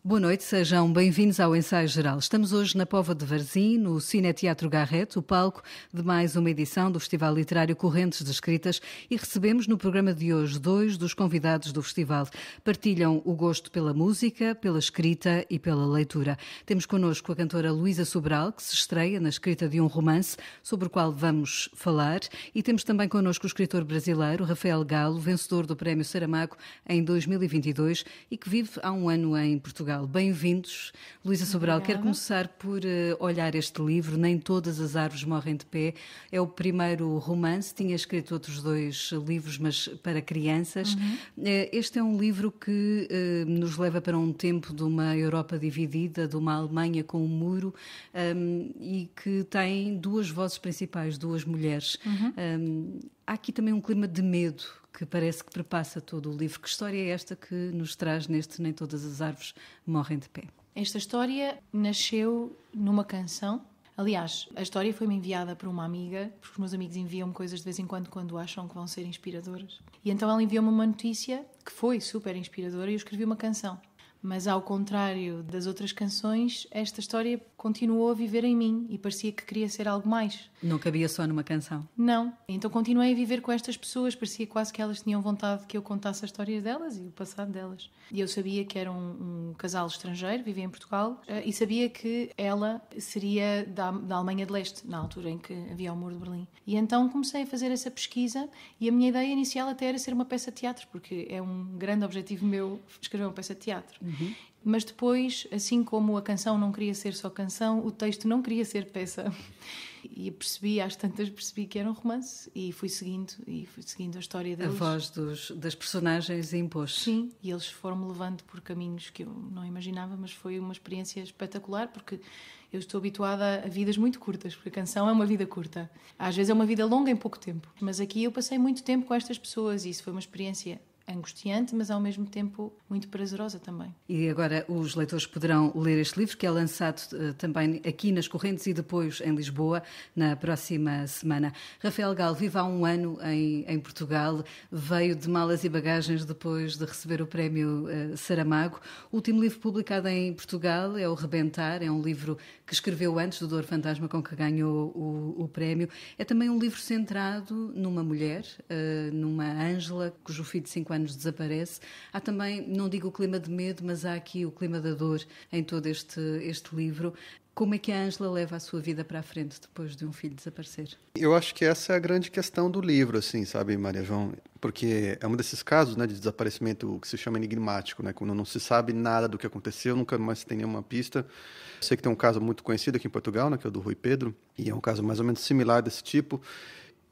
Boa noite, sejam bem-vindos ao Ensaio Geral. Estamos hoje na Póvoa de Varzim, no Cineteatro Garrett, o palco de mais uma edição do Festival Literário Correntes de Escritas, e recebemos no programa de hoje dois dos convidados do festival. Partilham o gosto pela música, pela escrita e pela leitura. Temos connosco a cantora Luísa Sobral, que se estreia na escrita de um romance sobre o qual vamos falar, e temos também connosco o escritor brasileiro Rafael Galo, vencedor do Prémio Saramago em 2022 e que vive há um ano em Portugal. Bem-vindos. Luísa Sobral, quero começar por olhar este livro, Nem Todas as Árvores Morrem de Pé. É o primeiro romance, tinha escrito outros dois livros, mas para crianças. Este é um livro que nos leva para um tempo de uma Europa dividida, de uma Alemanha com um muro, e que tem duas vozes principais, duas mulheres. Há aqui também um clima de medo que parece que perpassa todo o livro. Que história é esta que nos traz neste Nem Todas as Árvores Morrem de Pé? Esta história nasceu numa canção. Aliás, a história foi-me enviada por uma amiga, porque os meus amigos enviam-me coisas de vez em quando acham que vão ser inspiradoras. E então ela enviou-me uma notícia que foi super inspiradora e eu escrevi uma canção. Mas ao contrário das outras canções, esta história continuou a viver em mim e parecia que queria ser algo mais. Não cabia só numa canção? Não. Então continuei a viver com estas pessoas, parecia quase que elas tinham vontade que eu contasse a história delas e o passado delas. E eu sabia que era um casal estrangeiro, vivia em Portugal, e sabia que ela seria da Alemanha de Leste, na altura em que havia o Muro de Berlim. E então comecei a fazer essa pesquisa e a minha ideia inicial até era ser uma peça de teatro, porque é um grande objetivo meu escrever uma peça de teatro. Mas depois, assim como a canção não queria ser só canção, o texto não queria ser peça. E às tantas percebi que era um romance e fui seguindo a história deles. A voz das personagens impôs. Sim, e eles foram-me levando por caminhos que eu não imaginava, mas foi uma experiência espetacular, porque eu estou habituada a vidas muito curtas, porque a canção é uma vida curta. Às vezes é uma vida longa em pouco tempo. Mas aqui eu passei muito tempo com estas pessoas e isso foi uma experiência angustiante, mas ao mesmo tempo muito prazerosa também. E agora os leitores poderão ler este livro, que é lançado também aqui nas Correntes e depois em Lisboa, na próxima semana. Rafael Galo vive há um ano em Portugal, veio de malas e bagagens depois de receber o Prémio Saramago. O último livro publicado em Portugal é o Rebentar, é um livro que escreveu antes do Dor Fantasma, com que ganhou o prémio. É também um livro centrado numa mulher, numa Ângela, cujo filho de 5 anos desaparece. Há também, não digo o clima de medo, mas há aqui o clima da dor em todo este livro. Como é que a Ângela leva a sua vida para a frente depois de um filho desaparecer? Eu acho que essa é a grande questão do livro, assim, sabe, Maria João? Porque é um desses casos, né, de desaparecimento que se chama enigmático, né, quando não se sabe nada do que aconteceu, nunca mais se tem nenhuma pista. Eu sei que tem um caso muito conhecido aqui em Portugal, né, que é o do Rui Pedro, e é um caso mais ou menos similar desse tipo.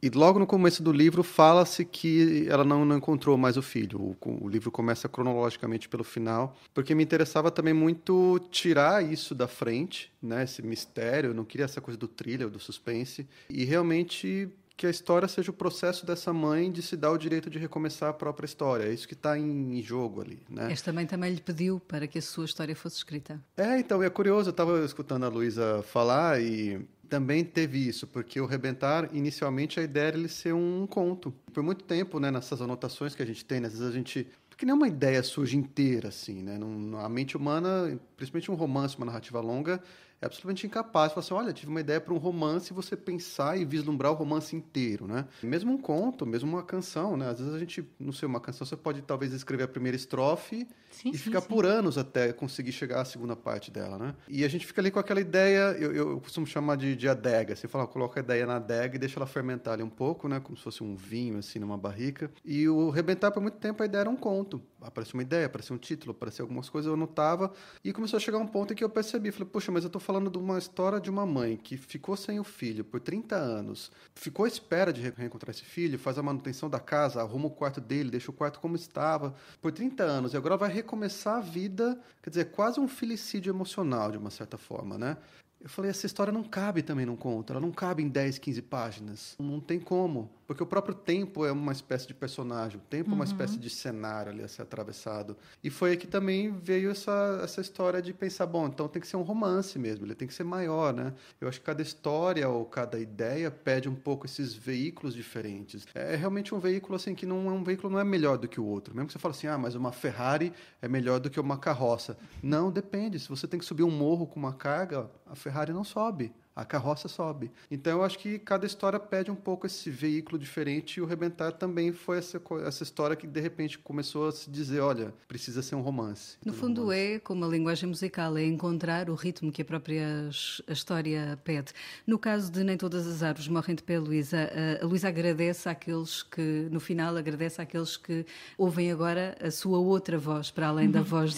E logo no começo do livro fala-se que ela não encontrou mais o filho. O livro começa cronologicamente pelo final, porque me interessava também muito tirar isso da frente, né, esse mistério. Eu não queria essa coisa do thriller, do suspense, e realmente que a história seja o processo dessa mãe de se dar o direito de recomeçar a própria história. É isso que está em jogo ali, né? Esta mãe também lhe pediu para que a sua história fosse escrita. Então, é curioso, eu estava escutando a Luísa falar e também teve isso, porque o Rebentar, inicialmente, a ideia era ele ser um conto. Por muito tempo, né, nessas anotações que a gente tem, né, às vezes a gente... Porque nenhuma ideia surge inteira, assim, né? A mente humana, principalmente um romance, uma narrativa longa, é absolutamente incapaz de falar assim, olha, tive uma ideia para um romance e você pensar e vislumbrar o romance inteiro, né? Mesmo um conto, mesmo uma canção, né? Às vezes a gente, não sei, uma canção você pode talvez escrever a primeira estrofe e ficar por anos até conseguir chegar à segunda parte dela, né? E a gente fica ali com aquela ideia, eu costumo chamar de adega, você fala, coloca a ideia na adega e deixa ela fermentar ali um pouco, né? Como se fosse um vinho, assim, numa barrica. E o Rebentar, por muito tempo, a ideia era um conto. Apareceu uma ideia, apareceu um título, apareceu algumas coisas, eu anotava, e começou a chegar um ponto em que eu percebi, falei, poxa, mas eu tô falando de uma história de uma mãe que ficou sem o filho por 30 anos, ficou à espera de reencontrar esse filho, faz a manutenção da casa, arruma o quarto dele, deixa o quarto como estava, por 30 anos, e agora vai recomeçar a vida, quer dizer, quase um filicídio emocional, de uma certa forma, né? Eu falei, essa história não cabe também num conto, ela não cabe em 10, 15 páginas, não tem como. Porque o próprio tempo é uma espécie de personagem, o tempo é uma espécie de cenário ali a ser atravessado. E foi aí que também veio essa história de pensar, bom, então tem que ser um romance mesmo, ele tem que ser maior, né? Eu acho que cada história ou cada ideia pede um pouco esses veículos diferentes. É realmente um veículo assim que não é melhor do que o outro. Mesmo que você fale assim, mas uma Ferrari é melhor do que uma carroça. Não, depende. Se você tem que subir um morro com uma carga, a Ferrari não sobe. A carroça sobe. Então, eu acho que cada história pede um pouco esse veículo diferente, e o Rebentar também foi essa história que, de repente, começou a se dizer, olha, precisa ser um romance. No fundo é como a linguagem musical, é encontrar o ritmo que a própria história pede. No caso de Nem Todas as Árvores Morrem de Pé, Luísa, a Luísa agradece àqueles que, no final, agradece àqueles que ouvem agora a sua outra voz, para além da voz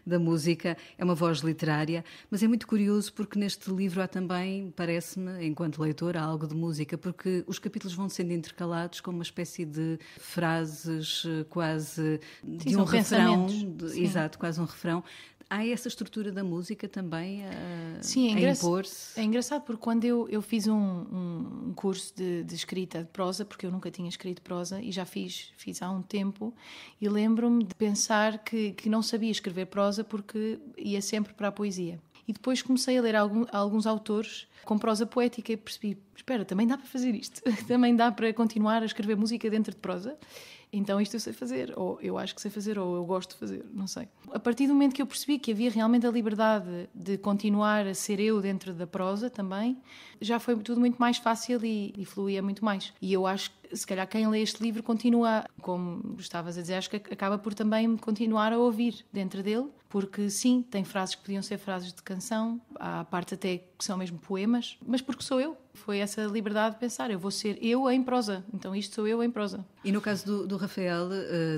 da música. É uma voz literária, mas é muito curioso porque neste livro há também, parece-me, enquanto leitor, há algo de música, porque os capítulos vão sendo intercalados com uma espécie de frases quase de um refrão. Exato, quase um refrão. Há essa estrutura da música também a impor-se? É engraçado porque quando eu fiz um curso de escrita de prosa, porque eu nunca tinha escrito prosa e já fiz há um tempo, e lembro-me de pensar que não sabia escrever prosa porque ia sempre para a poesia. E depois comecei a ler alguns autores com prosa poética e percebi, espera, também dá para fazer isto? Também dá para continuar a escrever música dentro de prosa? Então isto eu sei fazer, ou eu acho que sei fazer, ou eu gosto de fazer, não sei. A partir do momento que eu percebi que havia realmente a liberdade de continuar a ser eu dentro da prosa também, já foi tudo muito mais fácil e fluía muito mais. E eu acho que, se calhar, quem lê este livro continua, como estavas a dizer, acho que acaba por também continuar a ouvir dentro dele, porque sim, tem frases que podiam ser frases de canção, há parte até que são mesmo poemas, mas porque sou eu. Foi essa liberdade de pensar, eu vou ser eu em prosa, então isto sou eu em prosa. E no caso do Rafael,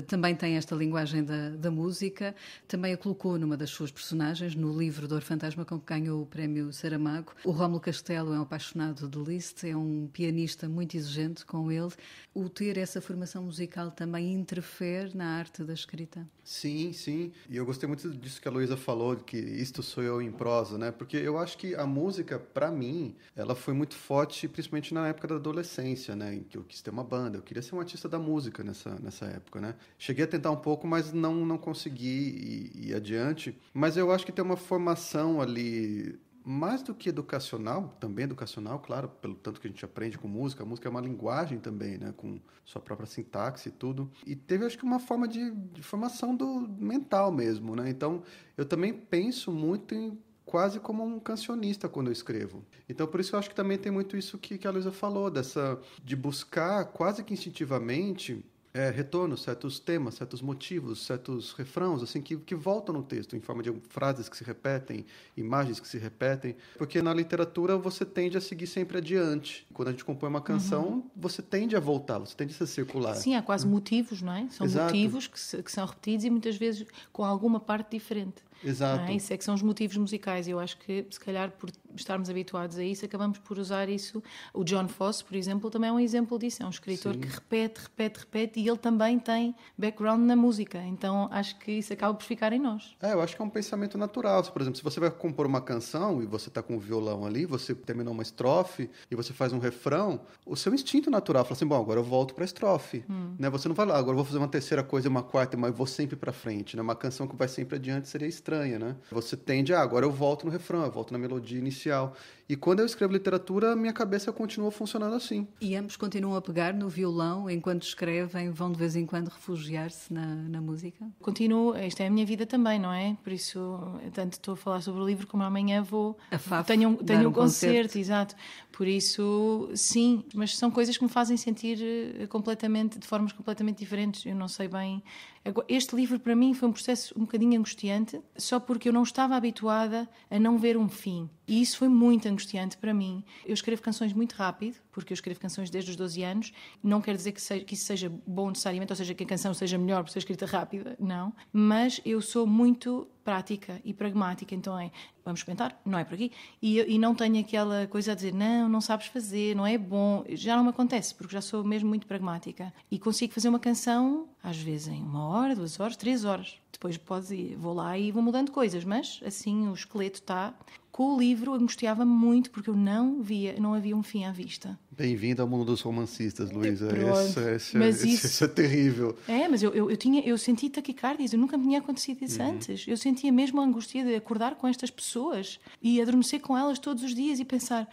também tem esta linguagem da música, também a colocou numa das suas personagens, no livro Dor Fantasma, com que ganhou o prémio Saramago. O Rómulo Castelo é um apaixonado de Liszt, é um pianista muito exigente com ele. O ter essa formação musical também interfere na arte da escrita? Sim, sim. E eu gostei muito disso que a Luísa falou, de que isto sou eu em prosa, né? Porque eu acho que a música, para mim, ela foi muito forte, principalmente na época da adolescência, né? Em que eu quis ter uma banda, eu queria ser um artista da música nessa época, né? Cheguei a tentar um pouco, mas não consegui ir adiante. Mas eu acho que tem uma formação ali, mais do que educacional, também educacional, claro, pelo tanto que a gente aprende com música. A música é uma linguagem também, né? Com sua própria sintaxe e tudo. E teve, acho que, uma forma de formação mental mesmo, né? Então, eu também penso muito em quase como um cancionista quando eu escrevo. Então, por isso eu acho que também tem muito isso que a Luísa falou, de buscar quase que instintivamente retorno, certos temas, certos motivos, certos refrãos, assim, que voltam no texto, em forma de frases que se repetem, imagens que se repetem, porque na literatura você tende a seguir sempre adiante. Quando a gente compõe uma canção, você tende a voltar, você tende a ser circular. Sim, há quase motivos, não é? São Exato. Motivos que são repetidos e muitas vezes com alguma parte diferente. Exato. Isso é que são os motivos musicais. Eu acho que, se calhar, por estarmos habituados a isso, acabamos por usar isso. O John Fosse, por exemplo, também é um exemplo disso. É um escritor que repete, e ele também tem background na música. Então, acho que isso acaba por ficar em nós. Eu acho que é um pensamento natural. Por exemplo, se você vai compor uma canção e você está com o violão ali, você terminou uma estrofe e você faz um refrão, o seu instinto natural fala assim, bom, agora eu volto para a estrofe. Né? Você não vai lá, agora eu vou fazer uma terceira coisa, uma quarta, mas eu vou sempre para frente. Né? Uma canção que vai sempre adiante seria estranha, né? Você tende, agora eu volto no refrão, eu volto na melodia inicial. E quando eu escrevo literatura, minha cabeça continua funcionando assim. E ambos continuam a pegar no violão enquanto escrevem, vão de vez em quando refugiar-se na música? Continuo, esta é a minha vida também, não é? Por isso, tanto estou a falar sobre o livro como amanhã vou... Tenho um concerto, exato. Por isso, sim, mas são coisas que me fazem sentir de formas completamente diferentes. Eu não sei bem... Este livro, para mim, foi um processo um bocadinho angustiante, só porque eu não estava habituada a não ver um fim. E isso foi muito angustiante para mim. Eu escrevo canções muito rápido, porque eu escrevo canções desde os 12 anos. Não quer dizer que isso seja bom necessariamente, ou seja, que a canção seja melhor por ser escrita rápida, não. Mas eu sou muito prática e pragmática, então vamos experimentar, não é por aqui. E não tenho aquela coisa a dizer, não sabes fazer, não é bom. Já não me acontece, porque já sou mesmo muito pragmática. E consigo fazer uma canção, às vezes em 1 hora, 2 horas, 3 horas. Depois vou lá e vou mudando coisas, mas assim o esqueleto está. Com o livro angustiava-me muito porque eu não havia um fim à vista. Bem-vindo ao mundo dos romancistas, Luísa. Isso é terrível. Mas eu senti taquicardias, eu nunca me tinha acontecido isso antes. Eu sentia mesmo a angústia de acordar com estas pessoas e adormecer com elas todos os dias e pensar...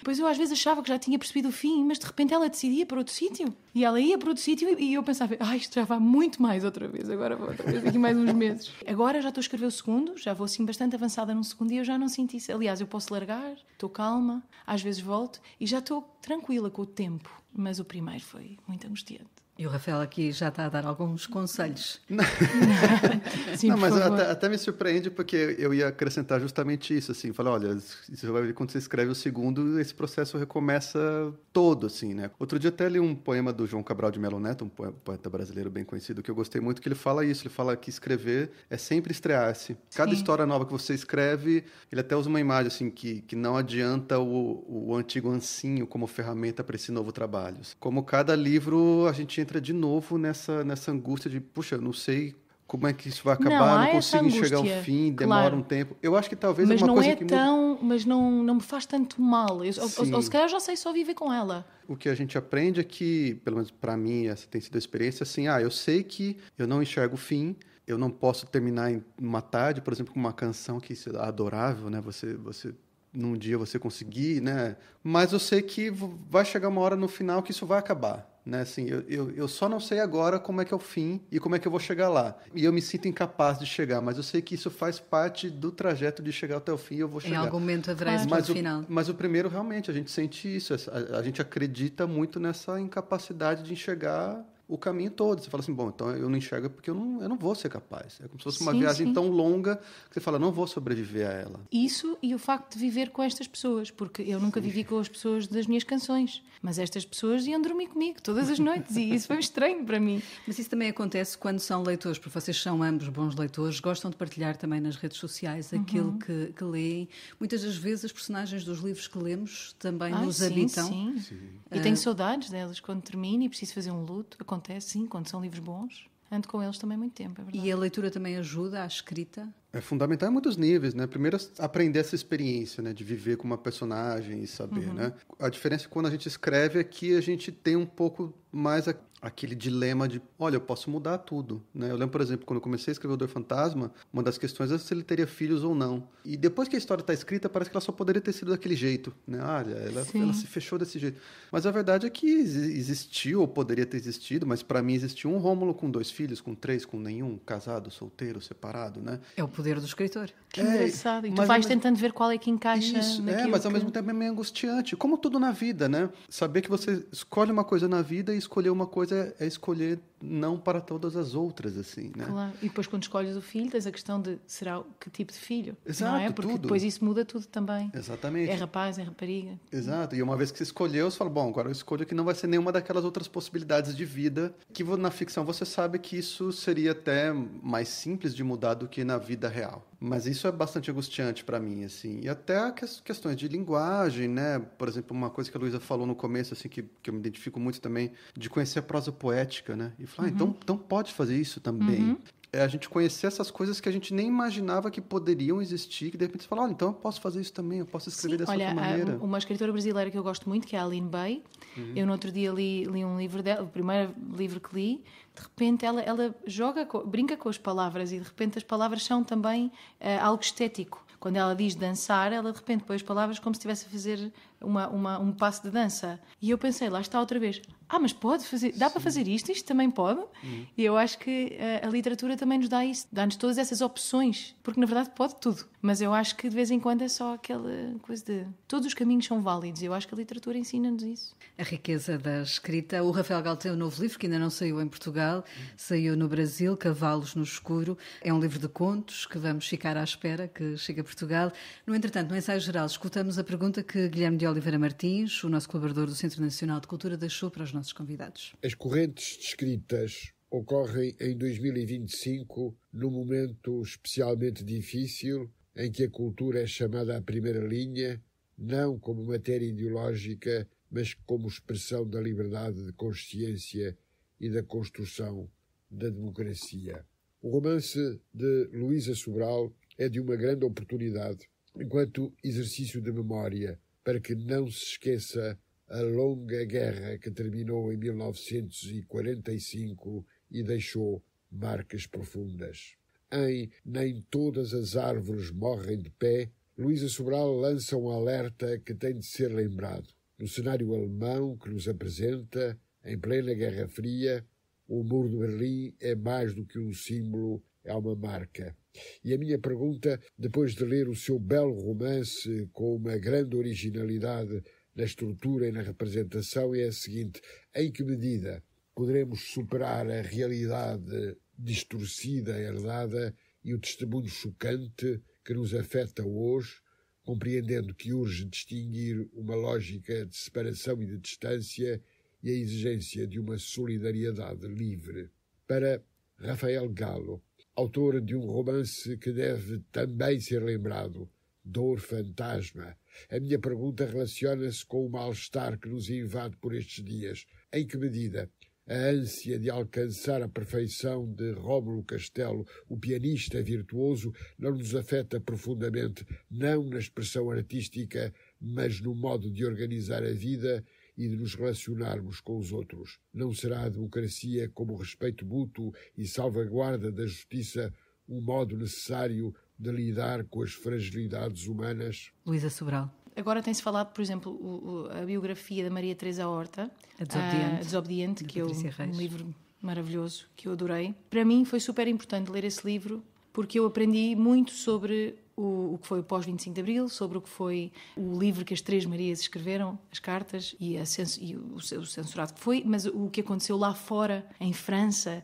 Pois eu às vezes achava que já tinha percebido o fim, mas de repente ela decidia para outro sítio. E ela ia para outro sítio e eu pensava, isto já vai muito mais outra vez, agora vou outra vez, daqui mais uns meses. Agora já estou a escrever o segundo, já vou assim bastante avançada num segundo e eu já não sinto isso. Aliás, eu posso largar, estou calma, às vezes volto e já estou tranquila com o tempo. Mas o primeiro foi muito angustiante. E o Rafael aqui já está a dar alguns conselhos. Sim, não, mas até me surpreende porque eu ia acrescentar justamente isso, assim, falar, olha, você vai ver quando você escreve o segundo, esse processo recomeça todo, assim, né? Outro dia até li um poema do João Cabral de Melo Neto, um poeta brasileiro bem conhecido, que eu gostei muito, que ele fala isso, ele fala que escrever é sempre estrear-se. Cada história nova que você escreve, ele até usa uma imagem, assim, que não adianta o antigo ancinho como ferramenta para esse novo trabalho. Como cada livro, a gente entra de novo nessa angústia de, puxa, eu não sei como é que isso vai acabar, não consigo enxergar o fim, demora um tempo. Eu acho que talvez mas uma não coisa é que tão, mas não me faz tanto mal. Ou se calhar eu já sei só viver com ela. O que a gente aprende é que, pelo menos para mim, essa tem sido a experiência, assim, eu sei que eu não enxergo o fim, eu não posso terminar em uma tarde, por exemplo, com uma canção que é adorável, né? Você num dia você conseguir, né? Mas eu sei que vai chegar uma hora no final que isso vai acabar. Né? Assim, eu só não sei agora como é que é o fim e como é que eu vou chegar lá. E eu me sinto incapaz de chegar, mas eu sei que isso faz parte do trajeto de chegar até o fim e eu vou chegar. Em algum momento haverá esse ponto final. Mas o primeiro, realmente, a gente sente isso. A gente acredita muito nessa incapacidade de enxergar o caminho todo. Você fala assim, bom, então eu não enxergo porque eu não vou ser capaz. É como se fosse uma viagem tão longa que você fala, não vou sobreviver a ela. Isso e o facto de viver com estas pessoas, porque eu nunca vivi com as pessoas das minhas canções, mas estas pessoas iam dormir comigo todas as noites e isso foi estranho para mim. Mas isso também acontece quando são leitores, porque vocês são ambos bons leitores, gostam de partilhar também nas redes sociais aquilo que leem. Muitas das vezes as personagens dos livros que lemos também nos habitam. Sim. E tenho saudades delas quando termino e preciso fazer um luto. Acontece, sim, quando são livros bons. Ando com eles também muito tempo, é verdade. E a leitura também ajuda à escrita? É fundamental em muitos níveis, né? Primeiro, aprender essa experiência, né? De viver com uma personagem e saber, né? A diferença quando a gente escreve é que a gente tem um pouco mais aquele dilema de, olha, eu posso mudar tudo, né? Eu lembro, por exemplo, quando eu comecei a escrever O Dor Fantasma, uma das questões é se ele teria filhos ou não. E depois que a história está escrita, parece que ela só poderia ter sido daquele jeito, né? Olha, ela se fechou desse jeito. Mas a verdade é que existiu, ou poderia ter existido, mas para mim existiu um Rômulo com 2 filhos, com 3, com nenhum, casado, solteiro, separado, né? É o poder do escritor. Que engraçado. E tu vais tentando ver qual é que encaixa naquilo mas ao mesmo tempo é meio angustiante. Como tudo na vida, né? Saber que você escolhe uma coisa na vida e escolher uma coisa é escolher não para todas as outras, assim, né? Claro. E depois quando escolhes o filho, tens a questão de que tipo de filho? Exato, não é? Porque tudo. Depois isso muda tudo também. Exatamente. É rapaz, é rapariga. Exato. E uma vez que você escolheu, você fala, bom, agora eu escolho que não vai ser nenhuma daquelas outras possibilidades de vida que na ficção você sabe que isso seria até mais simples de mudar do que na vida real. Mas isso é bastante angustiante para mim, assim. E até questões de linguagem, né? Por exemplo, uma coisa que a Luísa falou no começo, assim, que eu me identifico muito também, de conhecer a prosa poética, né? E falar, então pode fazer isso também. É a gente conhecer essas coisas que a gente nem imaginava que poderiam existir, que de repente você fala, olha, então eu posso fazer isso também, eu posso escrever dessa outra maneira. Uma escritora brasileira que eu gosto muito, que é a Aline Bay, eu no outro dia li um livro dela, o primeiro livro que li, de repente ela brinca com as palavras e de repente as palavras são também algo estético. Quando ela diz dançar, ela de repente põe as palavras como se estivesse a fazer um passo de dança. E eu pensei, lá está outra vez. Mas pode fazer, dá para fazer isto também pode. E eu acho que a literatura também nos dá isso, dá-nos todas essas opções, porque na verdade pode tudo. Mas eu acho que de vez em quando é só aquela coisa de todos os caminhos são válidos. Eu acho que a literatura ensina-nos isso. A riqueza da escrita. O Rafael Galo tem um novo livro que ainda não saiu em Portugal, saiu no Brasil, Cavalos no Escuro. É um livro de contos que vamos ficar à espera que chegue a Portugal. No entretanto, no ensaio geral, escutamos a pergunta que Guilherme de Oliveira Martins, o nosso colaborador do Centro Nacional de Cultura, deixou para os nossos convidados. As correntes descritas ocorrem em 2025, num momento especialmente difícil, em que a cultura é chamada à primeira linha, não como matéria ideológica, mas como expressão da liberdade de consciência e da construção da democracia. O romance de Luísa Sobral é de uma grande oportunidade, enquanto exercício de memória, para que não se esqueça a longa guerra que terminou em 1945 e deixou marcas profundas. Em Nem Todas as Árvores Morrem de Pé, Luísa Sobral lança um alerta que tem de ser lembrado. No cenário alemão que nos apresenta, em plena Guerra Fria, o Muro de Berlim é mais do que um símbolo, é uma marca. E a minha pergunta, depois de ler o seu belo romance com uma grande originalidade na estrutura e na representação, é a seguinte: em que medida poderemos superar a realidade distorcida, herdada, e o testemunho chocante que nos afeta hoje, compreendendo que urge distinguir uma lógica de separação e de distância e a exigência de uma solidariedade livre? Para Rafael Galo, autor de um romance que deve também ser lembrado, Dor Fantasma, a minha pergunta relaciona-se com o mal-estar que nos invade por estes dias. Em que medida a ânsia de alcançar a perfeição de Rómulo Castelo, o pianista virtuoso, não nos afeta profundamente, não na expressão artística, mas no modo de organizar a vida e de nos relacionarmos com os outros? Não será a democracia, como o respeito mútuo e salvaguarda da justiça, um modo necessário de lidar com as fragilidades humanas? Luísa Sobral. Agora tem-se falado, por exemplo, a biografia da Maria Teresa Horta, A Desobediente, que é Patrícia um livro maravilhoso, que eu adorei. Para mim foi super importante ler esse livro, porque eu aprendi muito sobre o que foi o pós-25 de Abril, sobre o que foi o livro que as Três Marias escreveram, as cartas, e o censurado que foi, mas o que aconteceu lá fora, em França,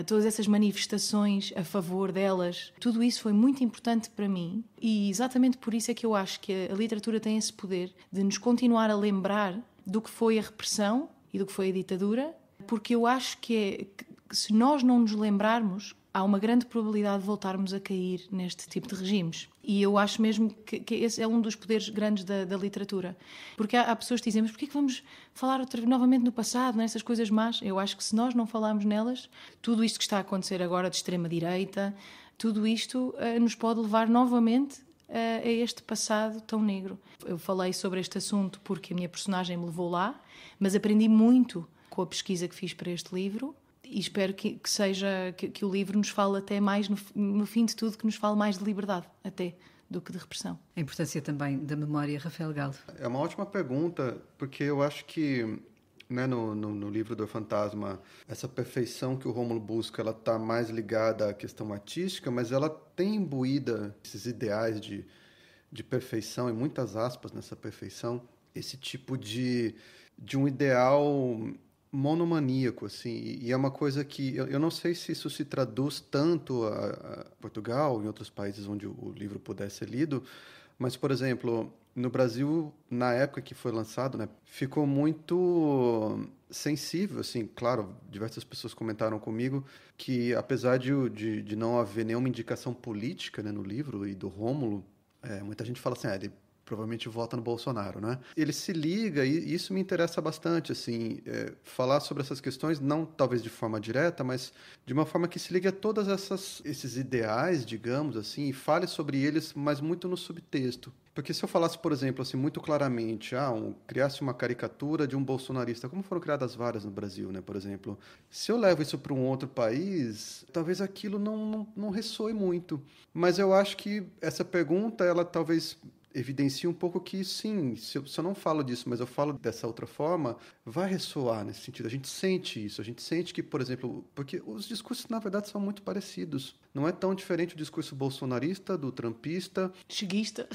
todas essas manifestações a favor delas, tudo isso foi muito importante para mim, e exatamente por isso é que eu acho que a literatura tem esse poder de nos continuar a lembrar do que foi a repressão e do que foi a ditadura, porque eu acho que se nós não nos lembrarmos, há uma grande probabilidade de voltarmos a cair neste tipo de regimes. E eu acho mesmo que esse é um dos poderes grandes da literatura. Porque há pessoas que dizem, mas porquê que vamos falar novamente no passado, nessas coisas más? Eu acho que se nós não falarmos nelas, tudo isto que está a acontecer agora de extrema-direita, tudo isto nos pode levar novamente a este passado tão negro. Eu falei sobre este assunto porque a minha personagem me levou lá, mas aprendi muito com a pesquisa que fiz para este livro. E espero que o livro nos fale até mais, no fim de tudo, que nos fale mais de liberdade, até, do que de repressão. A importância também da memória, Rafael Galo. É uma ótima pergunta, porque eu acho que, né, no livro do Fantasma, essa perfeição que o Rômulo busca, ela está mais ligada à questão artística, mas ela tem imbuída esses ideais de perfeição, e muitas aspas nessa perfeição, esse tipo de um ideal monomaníaco, assim, e é uma coisa que eu não sei se isso se traduz tanto a Portugal, em outros países onde o livro puder ser lido, mas, por exemplo, no Brasil, na época que foi lançado, né, ficou muito sensível, assim, claro, diversas pessoas comentaram comigo que, apesar de não haver nenhuma indicação política, né, no livro e do Rômulo, muita gente fala assim, ele provavelmente vota no Bolsonaro, né? Ele se liga, e isso me interessa bastante, assim, falar sobre essas questões, não talvez de forma direta, mas de uma forma que se ligue a todos esses ideais, digamos assim, e fale sobre eles, mas muito no subtexto. Porque se eu falasse, por exemplo, assim, muito claramente, criasse uma caricatura de um bolsonarista, como foram criadas várias no Brasil, né, por exemplo, se eu levo isso para um outro país, talvez aquilo não ressoe muito. Mas eu acho que essa pergunta, ela talvez evidencia um pouco que, sim, se eu não falo disso, mas eu falo dessa outra forma, vai ressoar nesse sentido. A gente sente isso. A gente sente que, por exemplo, porque os discursos, na verdade, são muito parecidos. Não é tão diferente o discurso bolsonarista, do trumpista, cheguista,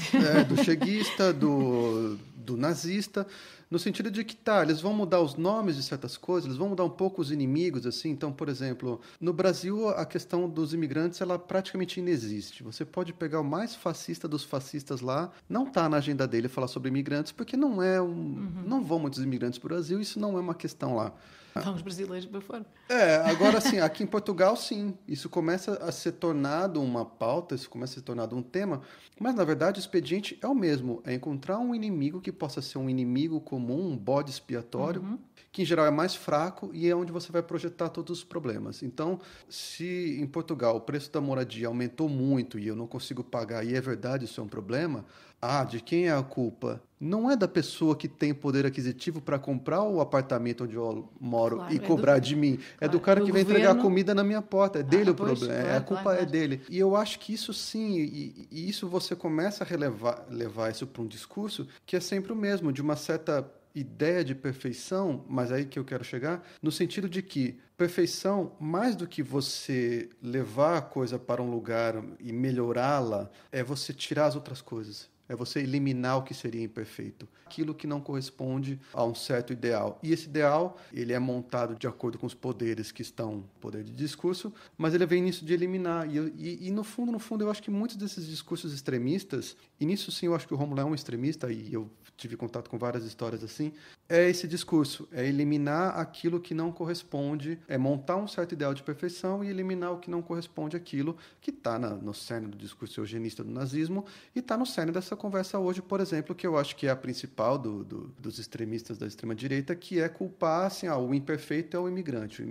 do cheguista, do nazista, no sentido de que, eles vão mudar os nomes de certas coisas, eles vão mudar um pouco os inimigos, assim. Então, por exemplo, no Brasil, a questão dos imigrantes, ela praticamente inexiste. Você pode pegar o mais fascista dos fascistas lá, não está na agenda dele falar sobre imigrantes, porque não vão muitos imigrantes para o Brasil, isso não é uma questão lá. Vamos brasileiros para fora. Agora sim, aqui em Portugal, sim. Isso começa a ser tornado uma pauta, isso começa a ser tornado um tema, mas, na verdade, o expediente é o mesmo. É encontrar um inimigo que possa ser um inimigo comum, um bode expiatório, que, em geral, é mais fraco e é onde você vai projetar todos os problemas. Então, se em Portugal o preço da moradia aumentou muito e eu não consigo pagar, e é verdade, isso é um problema, de quem é a culpa? não é da pessoa que tem poder aquisitivo para comprar o apartamento onde eu moro e Claro, cobrar de mim. É do cara que vem entregar comida na minha porta. É dele o problema. A culpa é dele. E eu acho que isso sim, e isso você começa a levar isso para um discurso que é sempre o mesmo, de uma certa ideia de perfeição, mas aí que eu quero chegar, no sentido de que perfeição, mais do que você levar a coisa para um lugar e melhorá-la, é você tirar as outras coisas. É você eliminar o que seria imperfeito, aquilo que não corresponde a um certo ideal. E esse ideal, ele é montado de acordo com os poderes que estão, poder de discurso, mas ele vem nisso de eliminar. E no fundo, eu acho que muitos desses discursos extremistas, e nisso sim eu acho que o Rômulo é um extremista, e eu tive contato com várias histórias assim, é esse discurso, é eliminar aquilo que não corresponde, é montar um certo ideal de perfeição e eliminar o que não corresponde àquilo que está no cerne do discurso eugenista do nazismo e está no cerne dessa conversa hoje, por exemplo, que eu acho que é a principal dos extremistas da extrema-direita, que é culpar, assim, o imperfeito é o imigrante. O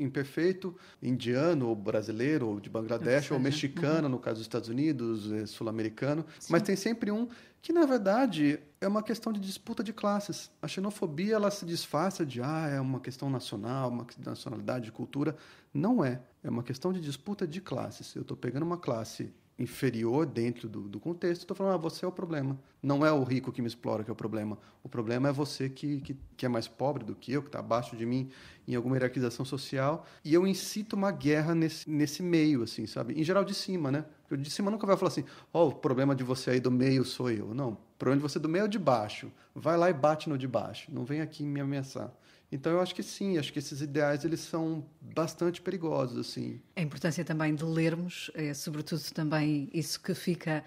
imperfeito indiano, ou brasileiro, ou de Bangladesh, ou mexicano, no caso dos Estados Unidos, sul-americano. Mas tem sempre um que, na verdade, é uma questão de disputa de classes. A xenofobia, ela se disfarça de, é uma questão nacional, uma nacionalidade, de cultura. Não é. É uma questão de disputa de classes. Eu estou pegando uma classe inferior dentro do contexto, estou falando, você é o problema. Não é o rico que me explora que é o problema. O problema é você que é mais pobre do que eu, que está abaixo de mim em alguma hierarquização social. E eu incito uma guerra nesse meio, assim, sabe? Em geral, de cima, né? Porque o de cima nunca vai falar assim, o problema de você aí do meio sou eu. Não, o problema de você do meio é o de baixo. Vai lá e bate no de baixo. Não vem aqui me ameaçar. Então, eu acho que sim, acho que esses ideais eles são bastante perigosos, assim. A importância também de lermos, sobretudo também isso que fica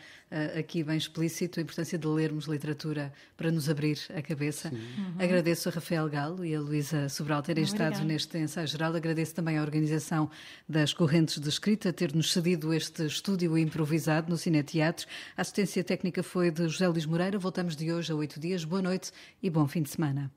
aqui bem explícito, a importância de lermos literatura para nos abrir a cabeça. Agradeço a Rafael Galo e a Luísa Sobral terem estado neste ensaio geral. Agradeço também à organização das Correntes de Escrita ter-nos cedido este estúdio improvisado no Cineteatro. A assistência técnica foi de José Luís Moreira. Voltamos de hoje a 8 dias. Boa noite e bom fim de semana.